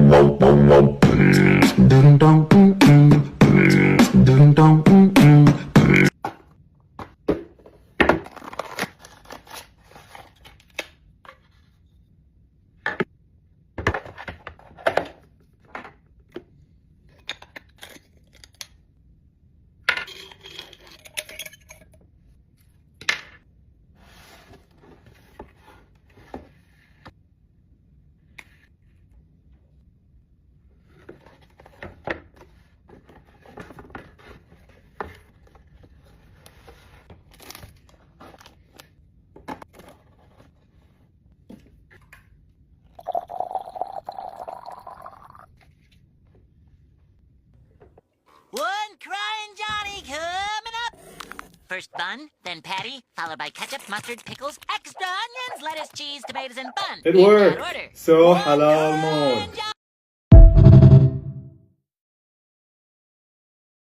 Ding dong, ding dong, One crying Johnny coming up. First bun, then patty, followed by ketchup, mustard, pickles, extra onions, lettuce, cheese, tomatoes, and bun. It In that worked. order. So One halal crying mode. Johnny